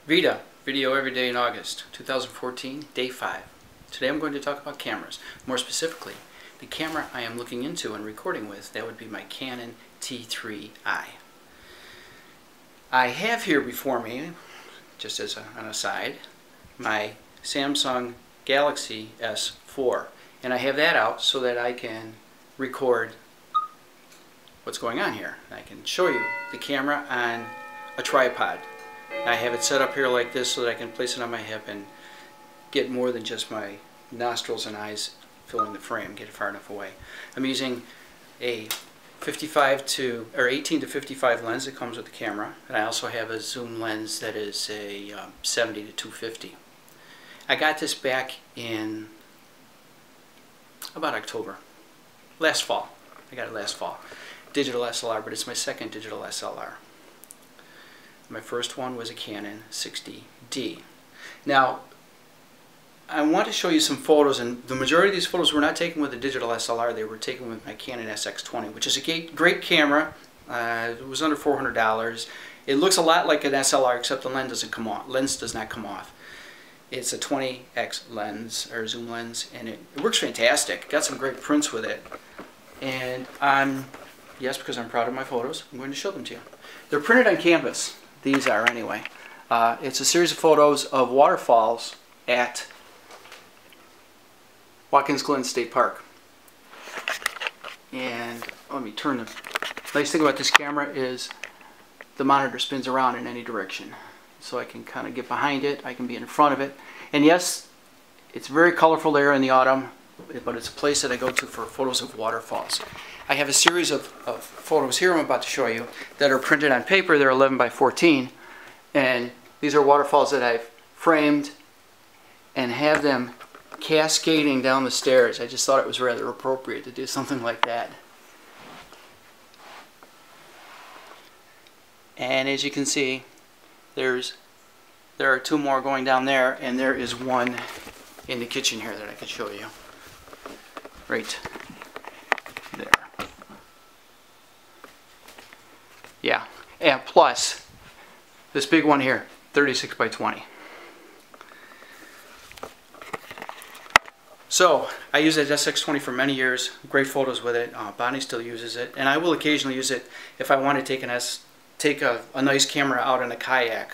VEDA, Video Every Day in August, 2014, Day 5. Today I'm going to talk about cameras. More specifically, the camera I am looking into and recording with, that would be my Canon T3i. I have here before me, just as an aside, my Samsung Galaxy S4. And I have that out so that I can record what's going on here. I can show you the camera on a tripod. I have it set up here like this so that I can place it on my hip and get more than just my nostrils and eyes filling the frame, get it far enough away. I'm using a 18 to 55 lens that comes with the camera, and I also have a zoom lens that is a 70 to 250. I got this back in about October, last fall. I got it last fall. Digital SLR, but it's my second digital SLR. My first one was a Canon 60D. Now, I want to show you some photos, and the majority of these photos were not taken with a digital SLR. They were taken with my Canon SX20, which is a great camera. It was under $400. It looks a lot like an SLR, except the lens doesn't come off. Lens does not come off. It's a 20x lens or zoom lens, and it works fantastic. Got some great prints with it, and yes, because I'm proud of my photos, I'm going to show them to you. They're printed on canvas. These are anyway. It's a series of photos of waterfalls at Watkins Glen State Park. And let me turn the nice thing about this camera is the monitor spins around in any direction. So I can kind of get behind it, I can be in front of it. And yes, it's very colorful there in the autumn, but it's a place that I go to for photos of waterfalls. I have a series of photos here I'm about to show you that are printed on paper. They're 11 by 14, and these are waterfalls that I've framed and have them cascading down the stairs. I just thought it was rather appropriate to do something like that. And as you can see, there are two more going down there, and there is one in the kitchen here that I could show you. Right there. Yeah, and plus this big one here, 36 by 20. So I used that SX20 for many years. Great photos with it. Bonnie still uses it, and I will occasionally use it if I want to take a nice camera out in a kayak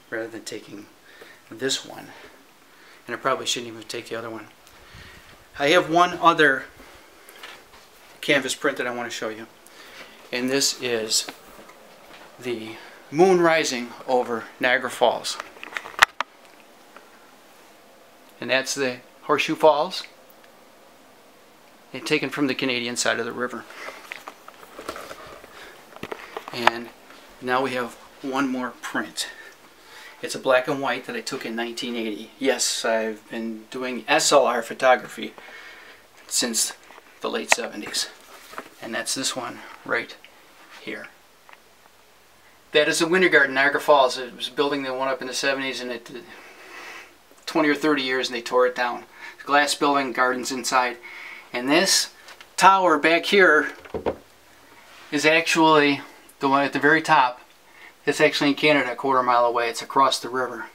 rather than taking this one. And I probably shouldn't even take the other one. I have one other canvas print that I want to show you, and this is the moon rising over Niagara Falls. And that's the Horseshoe Falls, and taken from the Canadian side of the river. And now we have one more print. It's a black and white that I took in 1980. Yes, I've been doing SLR photography since the late 70s. And that's this one right here. That is the Winter Garden, Niagara Falls. It was a building that went up in the 70s, and it 20 or 30 years, and they tore it down. Glass building, gardens inside. And this tower back here is actually the one at the very top. It's actually in Canada, a quarter-mile away. It's across the river.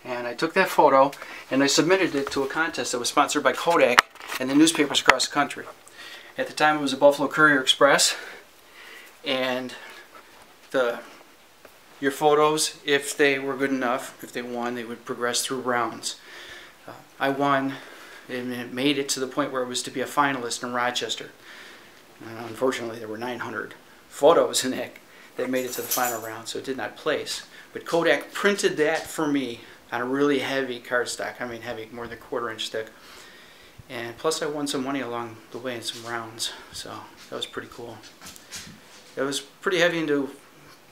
And I took that photo and I submitted it to a contest that was sponsored by Kodak and the newspapers across the country. At the time it was a Buffalo Courier Express, and your photos, if they were good enough, if they won, they would progress through rounds. I won, and it made it to the point where it was to be a finalist in Rochester. Unfortunately, there were 900 photos in that made it to the final round, so it did not place. But Kodak printed that for me on a really heavy cardstock. I mean heavy, more than a quarter-inch thick. And plus I won some money along the way in some rounds, so that was pretty cool. It was pretty heavy into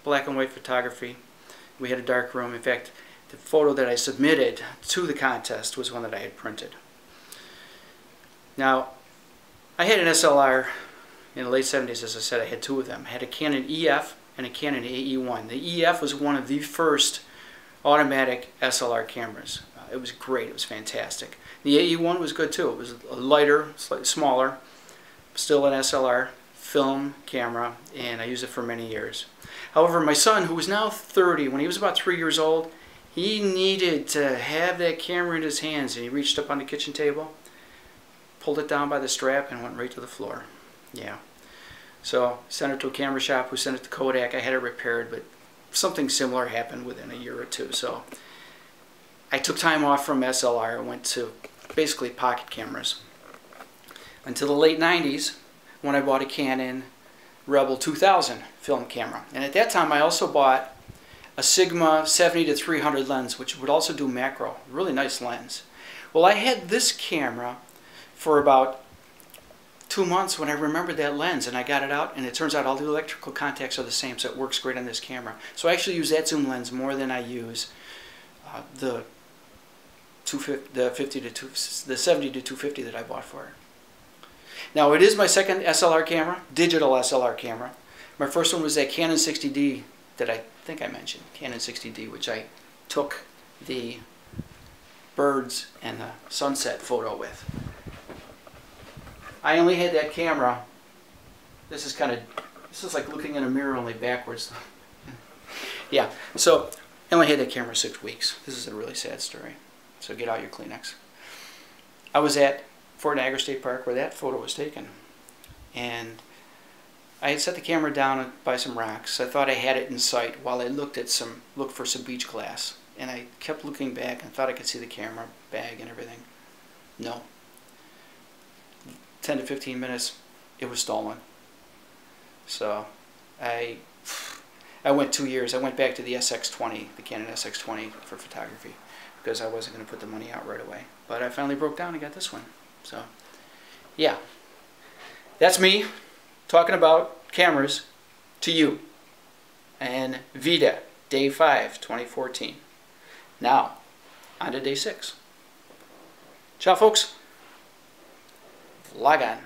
black and white photography. We had a dark room. In fact, the photo that I submitted to the contest was one that I had printed. Now, I had an SLR in the late 70s, as I said. I had two of them. I had a Canon EF and a Canon AE1. The EF was one of the first automatic SLR cameras. It was great. It was fantastic. The AE1 was good too. It was a lighter, slightly smaller, still an SLR film camera, and I used it for many years. However, my son, who was now 30, when he was about 3 years old, He needed to have that camera in his hands, and he reached up on the kitchen table, pulled it down by the strap, and went right to the floor. Yeah. So sent it to a camera shop who sent it to Kodak. I had it repaired, but something similar happened within a year or two. So I took time off from SLR and went to basically pocket cameras until the late 90s when I bought a Canon Rebel 2000 film camera. And at that time I also bought a Sigma 70-300 lens, which would also do macro. Really nice lens. Well, I had this camera for about 2 months when I remembered that lens, and I got it out, and it turns out all the electrical contacts are the same, so it works great on this camera. So I actually use that zoom lens more than I use the 70-250 that I bought for it. Now, it is my second SLR camera, digital SLR camera. My first one was that Canon 60D that I think I mentioned, Canon 60D, which I took the birds and the sunset photo with. I only had that camera, this is like looking in a mirror, only backwards. Yeah, so I only had that camera 6 weeks. This is a really sad story, so get out your Kleenex. I was at Fort Niagara State Park where that photo was taken, and I had set the camera down by some rocks. I thought I had it in sight while I looked for some beach glass, and I kept looking back and thought I could see the camera bag and everything. No. 10 to 15 minutes, it was stolen. So I went 2 years. I went back to the SX20, the Canon SX20 for photography, because I wasn't going to put the money out right away. But I finally broke down and got this one. So yeah, that's me talking about cameras to you. And VEDA, Day 5, 2014. Now, on to Day 6. Ciao, folks. Vlog on.